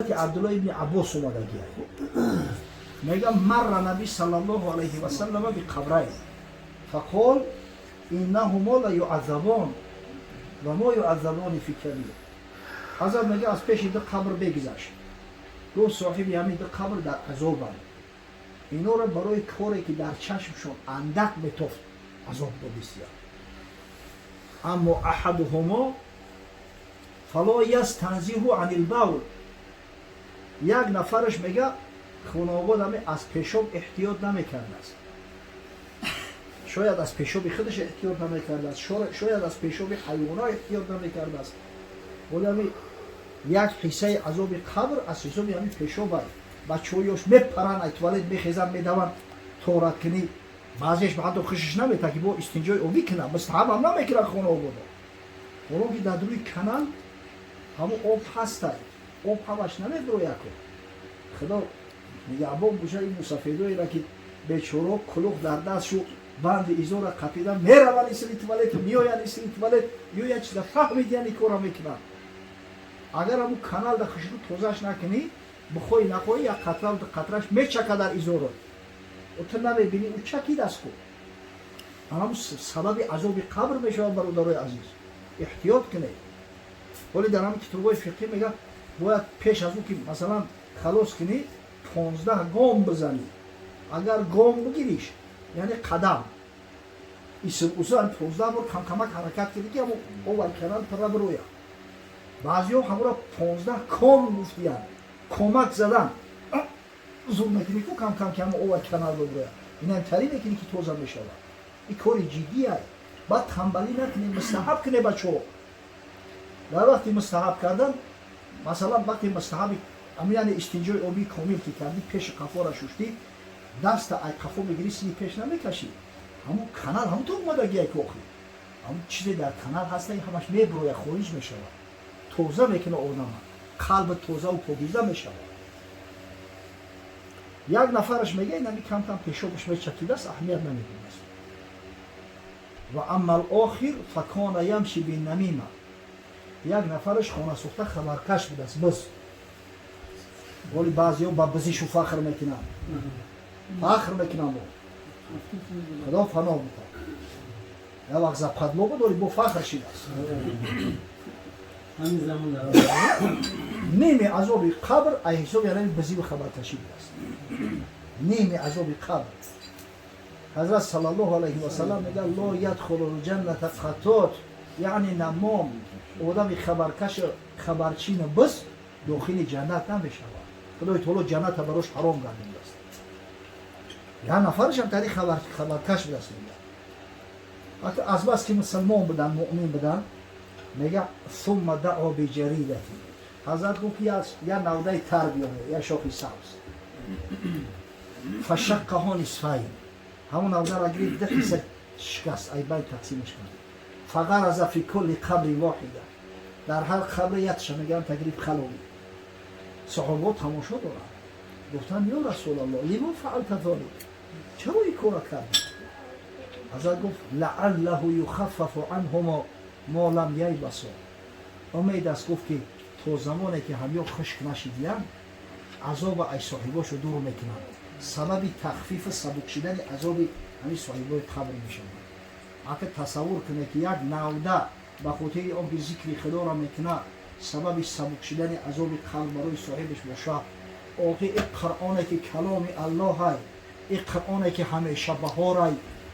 عبدالله ابن عباس اومدگی میگه مر نبی صلی الله علیه و سلم بقبرین فقال انهما لا یعذبان و ما یعذبان فی کبیر. حضرت میگه از پیش دو قبر بگذشت، دو صاحب همین دو قبر در عذابند، اینا را برای کاری که در چشمشون اندک میتفت عذاب دو بسیار. اما احدهما فلا یستنزه عن البول، یک نفرش میگه خانواده همه از پیشاب احتیاط نمیکرده است، شاید از پیشاب خودش احتیاط نمیکرده است، شاید از پیشاب حیوانات احتیاط نمیکرده است، ولی یک حصه عذاب قبر از حساب همین پیشاب است. بچه‌هاش میپرن از توالت میخیزن میدون تورات کنی، بعضیش به حتی خوشش نمیاد که با استنجای آبی کنه، مستحب هم نمیکنه خانواده، ولی که در روی کانال همون آب هست، آب همش نمیدروه یکو. خدا نگهبان بوشه این مسافیدایی را که بیچاره کلوخ در دستشو بند ایزو را قپیدن میروند ایسلی توالت، میآیند ایسلی توالت، یا یک چیز فهمیدی یعنی کارا میکنن. اگر همون کانال در خشکو توزش نکنی، بخوی نخوی یک قطره و قطرهش میچکه در ایزو را و تو نمیبینی او چکید است کو. همون سبب عذاب قبر میشه برادرای عزیز، احتیاط کنید. ولی در همین کتابای فقهی میگه باید پیش از او که مثلا خلاص کنی 15 گام بزنی، اگر گام بگیریش یعنی قدم اسم اوزان 15 بار کم کمک حرکت کردی که اول کنال پر برویا. بعضی ها همون را 15 کام گفتیان، کمک زدن زور نکنی که کم کم کم اول کنال برویا، این همطوری میکنی که توزن میشود. این کار جدیه، باید تنبلی نکنی، مستحب کنی بچه. در وقتی مستحب کردن، مثلا وقتی مستحب یعنی استنجای آبی کامل که کردی، پیش قفا را شوشتی، دست از قفا میگیری سینی پیش نمیکشی، همون کانال همون تو اومدگی که آخری همون چیزی در کانال هست همش میبروی خارج میشود، توزه میکنه آدم، قلب توزه و پاکیزه میشود. یک نفرش میگه این همی کم کم پیشابش میچکیده است، اهمیت نمیدونه است. و اما الاخر فکان یمشی بالنمیمه، یک نفرش خانه سوخته خبرکش بوده است بس. ولی بعضی ها با بزیشو فخر میکنن، فخر میکنن با خدا فنا بکن. یا وقت زبخدلو بداری با فخر شید است. نیمی عذاب قبر ای حساب یعنی بزی و خبرکشی بوده است. نیمی عذاب قبر. حضرت صلی الله علیه و سلم میگه لا یدخل الجنة قطات، یعنی نمام آدم خبرکش خبرچین بس داخل جنت نمیشه. خدای تعالی جنت براش حرام گردونده است. یا نفرش هم تاریخ خبرکش بوده است. وقتی از بس که مسلمان بودن، مؤمن بودن، میگه ثم دعا بجریدتی، حضرت گفت یا نوده تر بیاره یا شاخی سبز، فشقها نصفین، همون نوده را گرفت ده حصه شکست، ای باید تقسیمش کنه. فغرز فی کل قبر واحده، در هر قبر یکش میگن تقریب خلوی. صحابه تماشا دارن، گفتن یا رسول الله لما فعلت ذلك، چرا این کار کردی؟ حضرت گفت لعله یخفف عنهما ما لم ییبسا، امید است گفت که تا زمانی که همیو خشک نشیدن عذاب ای صاحباشو دور میکنن، سبب تخفیف سبک شدن عذاب همین صاحبای قبر میشن. اگه تصور کنه که یک نوده به خاطر آنکه ذکر خدا را میکنه سبب سبک شدن عذاب قبر برای صاحبش باشه، آخه این قرآنی که کلام الله های، این قرآنی که همیشه بهار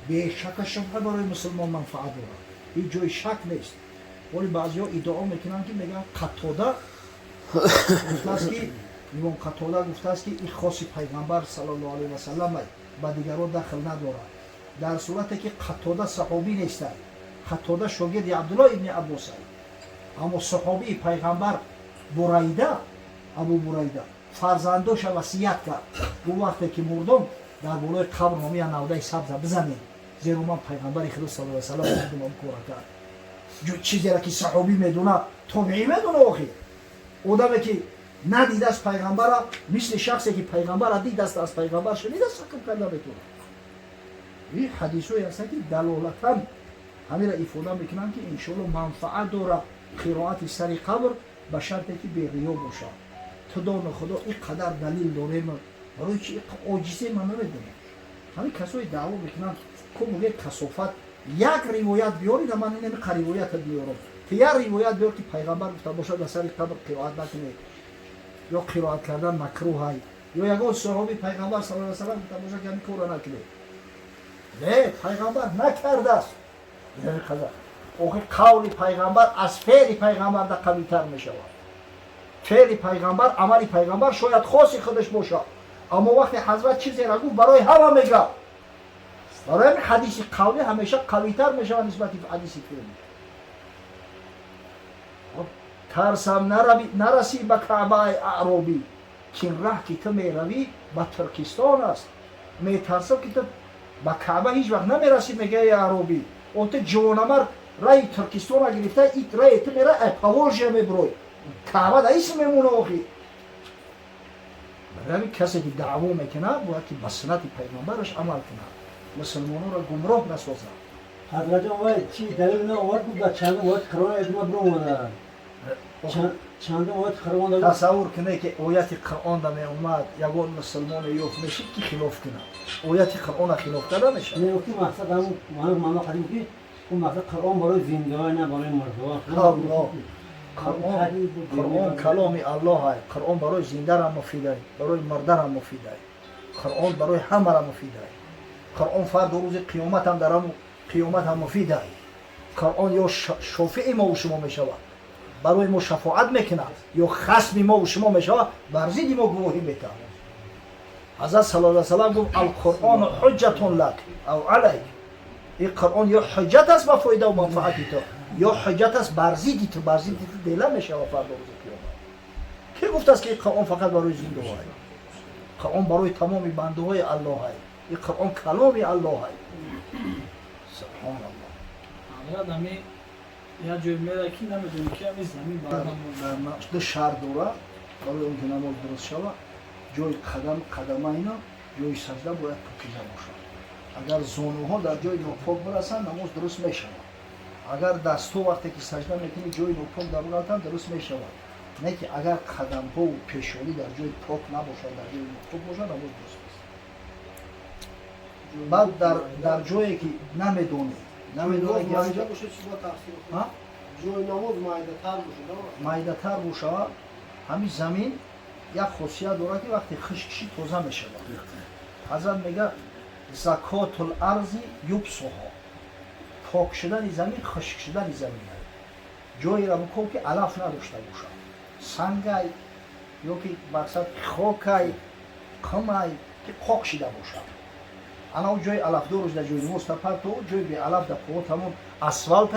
به شک شبه برای مسلمان منفعت داره، این جای شک نیست. ولی بعضی ها ادعا میکنن که میگن قتاده گفته است که امام قتاده گفته است که این خاص پیغمبر صلی الله علیه و سلم به دیگران دخل نداره، در صورتی که قتاده صحابی نیست، قتاده شاگرد عبدالله ابن عباس، اما صحابی پیغمبر بریده، ابو بریده فرزندش وصیت کرد گفت وقتی که مردم در بالای قبر ما میان نوده سبز بزنید، زیرا من پیغمبر خدا صلی الله علیه و سلم مردم کار کرد. چیزی را که صحابی میدونه تابعی میدونه، آخه آدمی که ندیده از پیغمبر مثل شخصی که پیغمبر دید است از پیغمبر شنیده است حکم کرده میتونه. این حدیثی هست که دلالتا همین را افاده میکنن که انشاءالله منفعت داره قرائت سر قبر، به شرطی که به ریا باشه. خدا نخدا این قدر دلیل داریم برای چی عاجزی من نمیدونم. همین کسایی دعوا میکنن که میگه کثافت یک روایت بیارید من این روایت بیارم که یک روایت بیار که پیغمبر گفته باشد در سر قبر قرائت نکنید یا قرائت کردن مکروه های یا یگان صحابی پیغمبر صلی الله علیه و سلم گفته باشد که همین کار نکنید. نه پیغمبر نکرده است. یعنی قدر اوه قول پیغمبر از فعل پیغمبر در قوی تر می شود. فعل پیغمبر عمل پیغمبر شاید خاصی خودش باشه اما وقتی حضرت چیزی را گفت برای همه میگه. برای همین حدیث قولی همیشه قوی تر می شود نسبت به حدیث فعلی. ترسم نرسی به کعبه اعرابی که این راه که تو می روی به ترکستان است. می ترسم که تو به کعبه هیچ وقت نمی رسی میگه اعرابی او تو جوانمر رای ترکستان را گرفته این رای تو میره پاورژه می بروی کعبه در ایسی میمونه آخی. برای همین کسی که دعوا میکنه باید که به سنت پیغمبرش عمل کنه مسلمانان را گمراه نسازه. حضرت آمد چی دلیل نه آورد بود و چند آورد قرآن ادامه برو چند آورد قرآن تصور کنه که آیت قرآن دا می اومد یگان مسلمان یوف میشید که خلاف کنه آیت قرآن خلاف کرده میشه. نه وقتی مقصد همون معنا قدیم که اون مقصد قرآن برای زنده های نه برای مرده الله قرآن کلام الله های قرآن برای زنده را مفید است برای مرده را مفید است قرآن برای همه را مفید است قرآن فردا روز قیامت هم در قیامت هم مفید است قرآن یا شافع ما و شما میشود برای ما شفاعت میکنه یا خصم ما و شما میشود بر ضد ما گواهی میده. حضرت صلی الله علیه و سلم گفت القرآن حجت لک او علیک. این قرآن یا حجت است و فایده و منفعت تو یا حجت است بر ضد تو بر ضد تو دل میشه و فردا روز قیامت. کی گفت است که این قرآن فقط برای زنده های قرآن برای تمام بنده های الله های این قرآن کلام الله های. سبحان الله. آدمی یا جای میره کی نمیدونه که همین زمین برام دو شهر دوره برای اون که نماز درست شود جای قدم اینا جای سجده باید پاکیزه باشد. اگر زانوها در جای ناپاک برسن نماز درست میشود. اگر دستو وقتی که سجده میکنی جای ناپاک در برسن درست میشود. نه که اگر قدم ها و پیشانی در جای پاک نباشد در جای ناپاک باشد نماز درست نیست. بعد در جایی که نمیدونی که مایده باشه چی با تفسیر کنه؟ جای نماز مایده تر باشه مایده تر باشه همین زمین یک خاصیت داره که وقتی خشکشی تازه میشه. حضرت میگه زکات الارض یبسها پاک شدن زمین خشک شدن زمین جایی را بکن که علف نداشته باشه سنگای یا که مقصد خاکای کمای که پاک شده باشه. انا جای علف دارش در جای مستقر تو جای به علف در پاوت همون اسفالت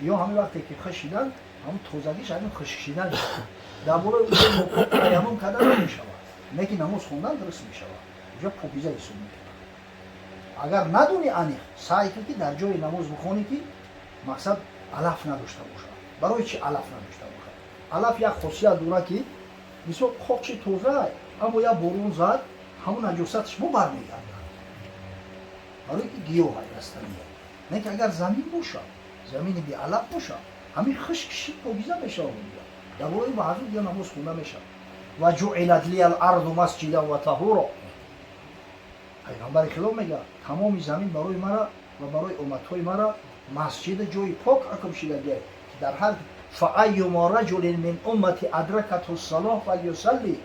یا همین وقتی که خشیدن همون توزگیش همین خشکیدن در باره اون تیمم کردن نمیشود نه که نماز خوندن درست میشود اینجا پاکیزه حساب میکنه. اگر ندونی انیخ سعی کنی که در جای نماز بخونی که مقصد علف نداشته باشه. برای چی علف نداشته باشه؟ علف یک خاصیت داره که مثل خاکش توزه اما یا بارون زد همون نجاستش ما برمیگردن برای که گیاه هستن نه که اگر زمین باشه زمین بی علف باشه همین خشکشی پاکیزه میشه اونجا در برای بعضی دیگه نماز خونده میشه. و جعلت لی الارض مسجدا و طهورا پیغمبر خدا میگه تمام زمین برای مرا و برای امتهای مرا مسجد جای پاک حکم شده که در هر فایما رجل من امتی ادرکته الصلاه فلیصلی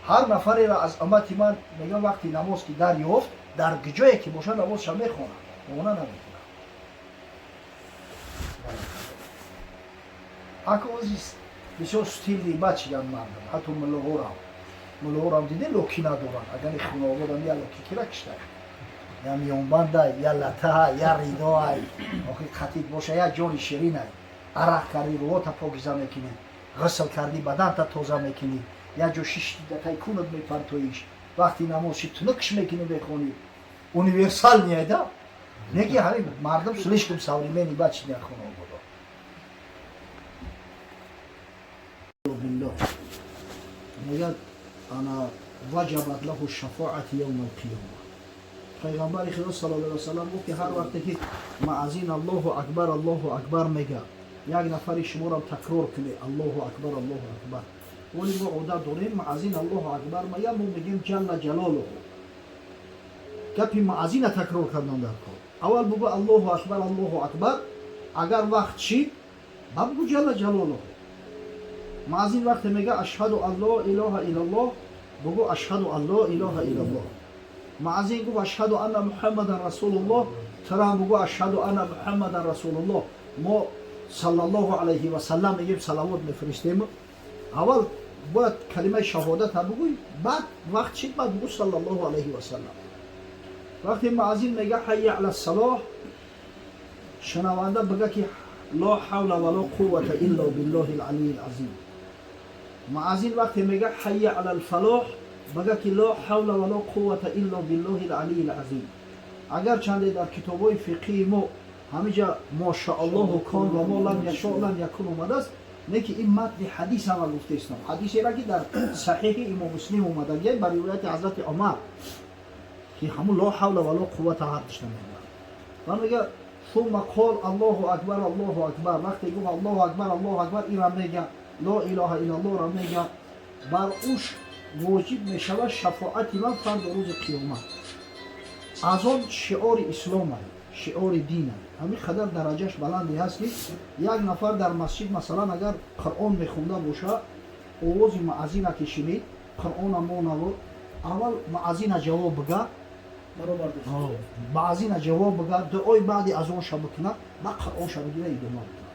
هر نفری را از امت من میگه وقتی نماز که دریافت در جایی که باشه نمازش میخونه اون نمیکنه. اکوزیس بسیار ستیلی بچیدن مردم حتی ملوهورم دیده لوکی ندارن اگر خونه آبادم یا لوکی که رکشتن یا میونبنده یا لطه یا ریده آخی خطیت باشه یا جان شیرین عرق کردی رو تا پاکیزه میکنی غسل کردی بدن تا تازه میکنی یا جو 6 دقیقه کند میپرتویش وقتی نمازشی تنکش میکنی بخونی اونیورسال نیایده نه که همین مردم سلیش کم سوریمینی بچی نیا خونه آبادا. میگه انا وجبت له الشفاعت یوم القیامه. پیغمبر خدا صلی الله علیه و سلم گفت که هر وقتی که معزین الله اکبر میگه یک نفری شما را تکرار کنه الله اکبر ولی ما عادت داریم معزین الله اکبر میگم ما میگیم جل جلاله گپی معزین تکرار کردن در کار اول بگو الله اکبر اگر وقت چی بگو جل جلاله معزین وقت میگه اشهد ان لا اله الا الله بگو اشهد ان لا اله الا الله معزین گفت اشهد ان محمد رسول الله ترا بگو اشهد ان محمد رسول الله ما صلی الله علیه و سلم میگیم صلوات میفرستیم اول باید کلمه شهادت بگوی بعد وقت چی بعد بگو صلی الله علیه و سلم وقتی معزین میگه حی علی الصلاح شنونده بگه که لا حول ولا قوة الا بالله العلی العظیم معزین وقتی میگه حی علی الفلاح بگه که لا حول ولا قوة الا بالله العلی العظیم اگر چنده در کتابای فقهی ما همینجا ماشاءالله کان و ما لم یشاء لم یکن اومده است نه که این متن حدیث هم گفته استم حدیثی را که در صحیح امام مسلم اومده بر روایت حضرت عمر که همون لا حول ولا قوة حدش نمیگه و میگه ثم قال الله اکبر وقتی گفت الله اکبر این را میگه لا اله الا الله را میگه بر اوش واجب میشود شفاعت من فرد روز قیامت از آن شعار اسلام است شعار دین است همین قدر درجهش بلندی هست که یک نفر در مسجد مثلا اگر قرآن میخونده باشه آواز معزین که شنید قرآن ما نبود اول معزین جواب بگه برابر داشت معزین جواب بگه دعای بعدی از آن شب کنه با قرآن شب بگیره ادامه بده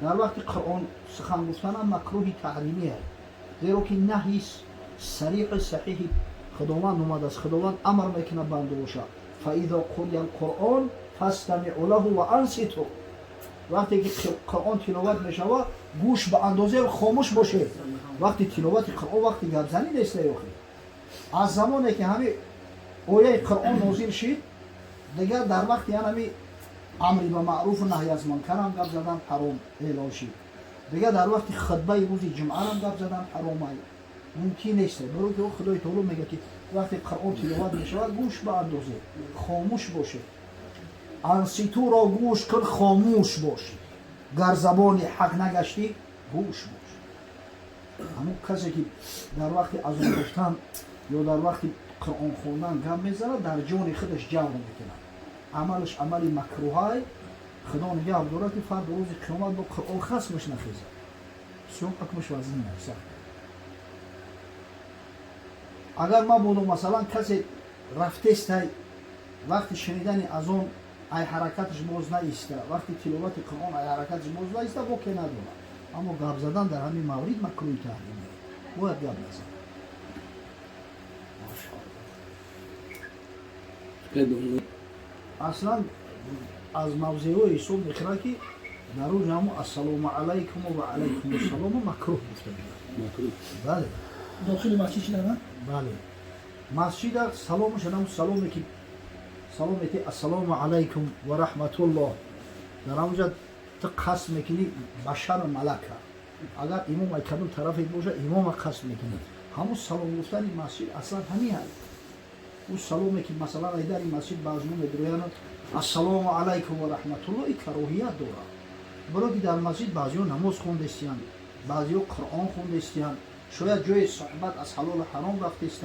در وقت قرآن سخن گفتن هم مکروه تحریمی است زیرا که نهی صریح صحیح خداوند اومده است خداوند امر میکنه بنده باشه فاذا قرئ القرآن فاستمعوا له وانصتوا وقتی که قرآن تلاوت میشود گوش به اندازه خاموش باشه وقتی تلاوت قرآن وقتی گپ زنی نیست از زمانی که همین آیه قرآن نازل شد دیگر در وقت یعنی امر به معروف و نهی از منکر هم گپ زدن حرام اعلان شد دیگر در وقت خطبه روز جمعه هم گپ زدن حرام ممکن نیست برای که خدای تعالی میگه که وقتی قرآن تلاوت میشود گوش به اندازه خاموش باشه انصتو را گوش کن خاموش باش گر زبان حق نگشتی گوش باش همون کسی که در وقت اذان گفتن یا در وقت قرآن خوندن گپ میزنه در جان خودش جور میکنه عملش عملی مکروه خدا نگه داره که فرد روز قیامت با قرآن خصمش نخیزه سیون حکمش وزن نفسه اگر ما بودم مثلا کسی رفته است وقتی شنیدن از اون ای حرکتش باز نیسته وقتی تلاوت قرآن ای حرکتش باز نیسته با که ندونه اما گپ زدن در همین مورد مکروه تحریمه باید گپ نزن اصلا از موضوع حساب میخوره که در روز همون السلام علیکم و علیکم السلام مکروه گفته میشه بله داخل مسجد چی دارن؟ بله مسجد سلامش هم سلامی که سلامی که السلام علیکم و رحمت الله در اونجا تو قصد میکنی بشر ملکه اگر امام کدوم طرفی باشه امام قصد میکنی همون سلام گفتن مسجد اصلا همین هست اون سلامی که مثلا ایدار مسجد بعضیون میدرویان السلام علیکم و رحمت الله این کراهیت داره برای که در مسجد بعضیون نماز خونده استیان بعضیون قرآن خونده استیان شاید جای صحبت از حلال و حرام رفته است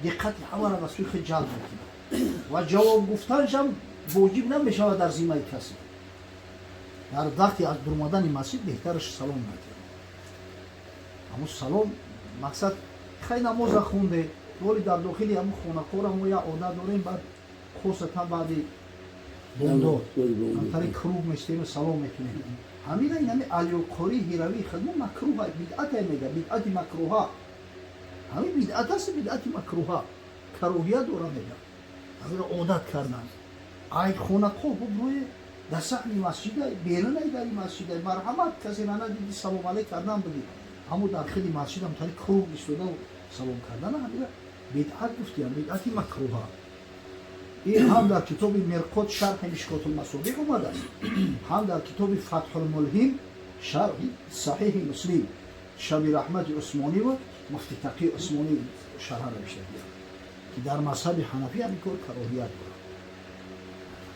دقت همه را به سوی خود جلب میکنه و جواب گفتنش هم واجب نمیشه در ذمه کسی در وقتی از درآمدن مسجد بهترش سلام نکنه اما سلام مقصد خیلی نماز خونده ولی در داخلی همون خانه ما یا عادت داریم بعد خصوصا بعد بنداد همطوری کروب میستیم سلام میکنیم همین این علیوکاری هیروی خدمت مکروه بدعت میگه بدعت مکروه همین بدعت است بدعت مکروه کراهیت داره میگه همین عادت کردن ای خونه خوب بروی در صحن مسجد بیرون در مسجد مرحمت کسی ندیدی سلام علیک کردن بگی اما داخل مسجد هم تاری کروب ایستاده و سلام کردن همین بدعت گفتیم بدعت مکروه این هم در کتاب مرقات شرح مشکات المصابیح اومده است هم در کتاب فتح الملهم شرح صحیح مسلم شبیر احمد عثمانی و مفتی تقی عثمانی شرح نوشته که در مذهب حنفی همین کار کراهیت داره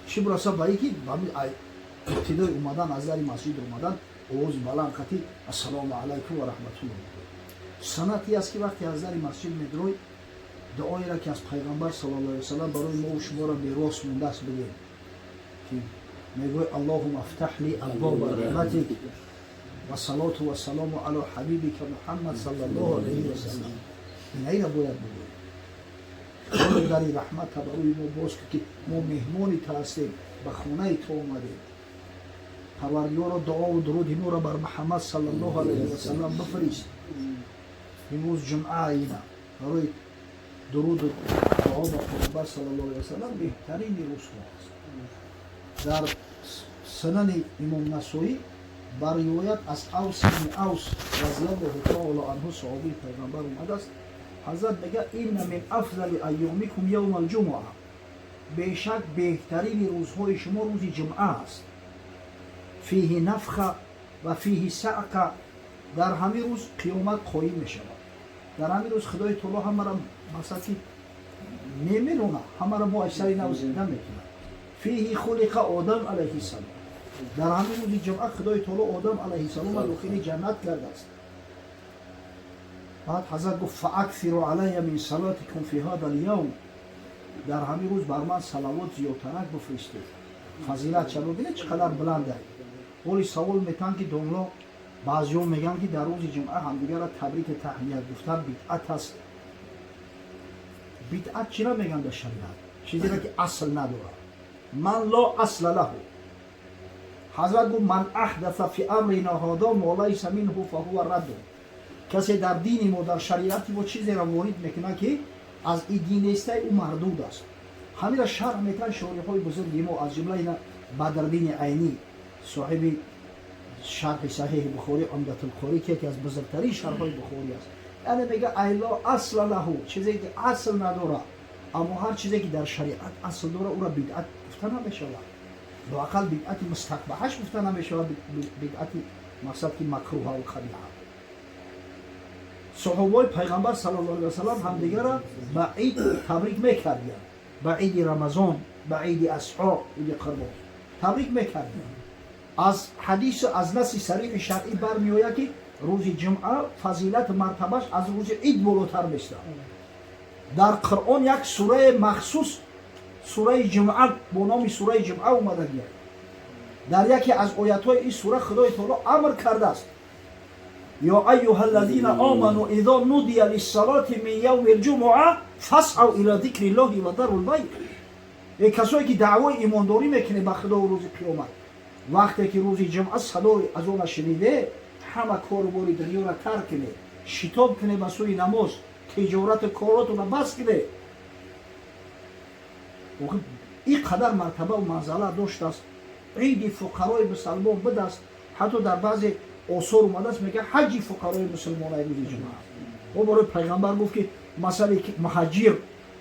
چی برسه به اینکه ابتدای اومدن از در مسجد اومدن اوز بلند خطی السلام علیکم و رحمت الله. سنتی است که وقتی از در مسجد میدروی دعایی را که از پیغمبر صلی الله علیه و سلم برای ما و شما را به راست مونده است بگیم که میگوی اللهم افتح لی ابواب رحمتک و صلات و سلام علی حبیبک محمد صلی الله علیه و سلم. این را باید بگوییم. خدا در رحمت برای ما باز که ما مهمانی تا هستیم، به خانه تو آمدیم. پروردگار دعا و درود ما را بر محمد صلی الله علیه و سلم بفرست. امروز جمعه اینا برای درود و دعا با پیغمبر صلی الله علیه و سلم بهترین روزها است. در سنن امام نسائی بر روایت از اوس بن اوس رضی الله تعالی عنه صحابی پیغمبر اومده است. حضرت میگه این من افضل ایامکم یوم الجمعه، بیشک بهترین روزهای شما روز جمعه است. فیه نفخه و فیه صعقه، در همین روز قیامت قایم می شود. در همین روز خدای تعالی همه را مثلا نمیرونه، همه را با اکثر نو زنده میکنه. فیه خلق آدم علیه السلام، در همین روز جمعه خدای تعالی آدم علیه السلام را داخل جنت کرده است. بعد حضرت گفت فاکثروا علی من صلاتکم فی هذا الیوم، در همین روز بر من صلوات زیادترک بفرستید. فضیلت چه ببینید چقدر بلنده. ولی سوال میتن که دنیا بعضی‌ها میگن که در روز جمعه همدیگر را تبریک تهنیت گفتن بدعت است. بدعت چرا میگن در شریعت؟ چیزی را که اصل نداره. من لا اصل له. حضرت گفت من احدث فی امرنا هذا ما لیس منه فهو رد. کسی در دین ما در شریعت ما چیزی را وارد میکنه که از این دین نیست، او مردود است. همین را شرح میکنن شارح‌های بزرگ ما، از جمله اینا بدرالدین عینی صاحب شرح صحیح بخاری عمدة القاری که یکی از بزرگترین شرح‌های بخاری است. یعنی میگه ایلا اصل له، چیزی که اصل نداره، اما هر چیزی که در شریعت اصل داره او را بدعت گفته نمیشود. لااقل بدعت مستقبحش گفته نمیشود، بدعت مقصد که مکروه و قبیحه. صحابه پیغمبر صلی الله علیه و سلم هم دیگر را به عید تبریک میکردند. به عید رمضان، به عید اضحی، عید قربان تبریک میکردند. از حدیث از نص صریح شرعی برمیآید که روز جمعه فضیلت مرتبهش از روز عید بالاتر میشه. در قرآن یک سوره مخصوص سوره جمعه با نام سوره جمعه اومده. در یکی از آیات‌های این سوره خدای تعالی امر کرده است یا ایها الذین آمنوا اذا نودی للصلاة من یوم الجمعه فاسعوا الی ذکر الله و ذروا البیع. ای کسایی که دعوای ایمانداری میکنه به خدا و روز قیامت، وقتی که روز جمعه صدای از اون شنیده همه کارباری دنیا را ترک کنه، شتاب کنه به سوی نماز، تجارت کاراتون را بس کنه. این قدر مرتبه و منزله داشت است. عید فقرای مسلمان بد است. حتی در بعضی آثار اومده است میگه حج فقرای مسلمان های روز جمعه. و برای پیغمبر گفت که مثلا مهاجر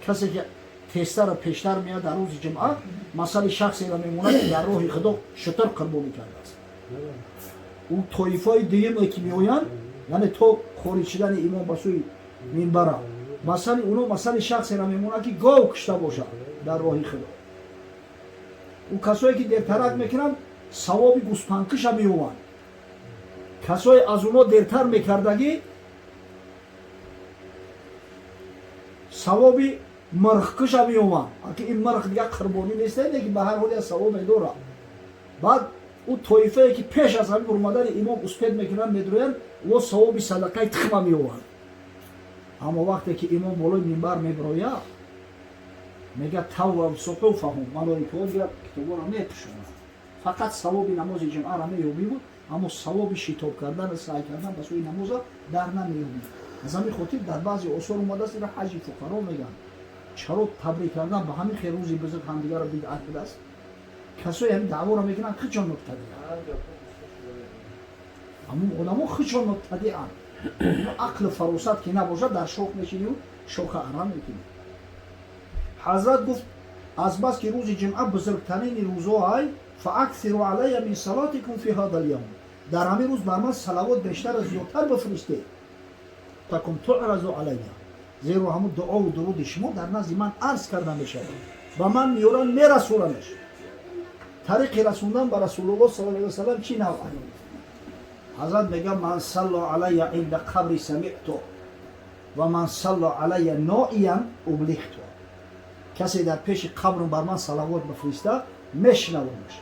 کسی که تیسته را پیشتر میاد در روز جمعه، مثلا شخصی را میمونه که در راه خدا شتر قربانی کرده است. اون طایفای دیگه که میآیند، یعنی تو خارج شدن امام به سوی منبر، مثلا اونو مثلا شخصی را میمونه که گاو کشته باشه در راه خدا. اون کسایی که در ترک میکنن ثواب گوسپندکش هم میآورند. کسایی از اونا دیرتر میکردگی ثواب مرغکش هم میآورند. که این مرغ دیگه قربانی نیست، دیگه به هر حال ثواب میداره. بعد اون طایفه که پیش از همین اومدن امام اسپید میکنن میدروین و ثواب صدقه تخم میآورند. اما وقتی که امام بالای منبر میبراید میگه تو صحفهم ملائکه ها کتابا را میپوشونند. فقط ثواب نماز جمعه را مییابی بود، اما ثواب شتاب کردن سعی کردن به سوی نماز در نمییابی. از همین خاطر در بعضی آثار اومده است را حج فقرا میگن. چرا تبریک کردن به همین خیر روزی بزرگ همدیگر را بدعت بوده است؟ کسایی همین دعوا را میکنن خچان مبتدی. اما علما خچان مبتدی اند. عقل فراست که نباشه در شوق میشینی و شوخ حرام میکنی. حضرت گفت از بس که روز جمعه بزرگترین روزهای فاکثروا علی من صلاتکم فی هذا الیوم، در همین روز بر من صلوات بیشتر از زیادتر بفرستید. تکم تعرض علیه، زیرا همون دعا و درود شما در نزد من عرض کردن میشه و من میارن میرسونمش. طریق رسوندن به رسول الله صلی الله علیه و سلم چی نوعه؟ حضرت میگه من صلى علی عند قبر سمعت و من صلى علی نائیا ابلغت. کسی در پیش قبرم بر من صلوات بفرسته میشنومش،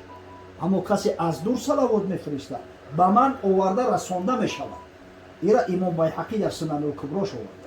اما کسی از دور صلوات میفرسته به من آورده رسانده میشود. ایرا امام بیهقی در سنن الکبراش آورد.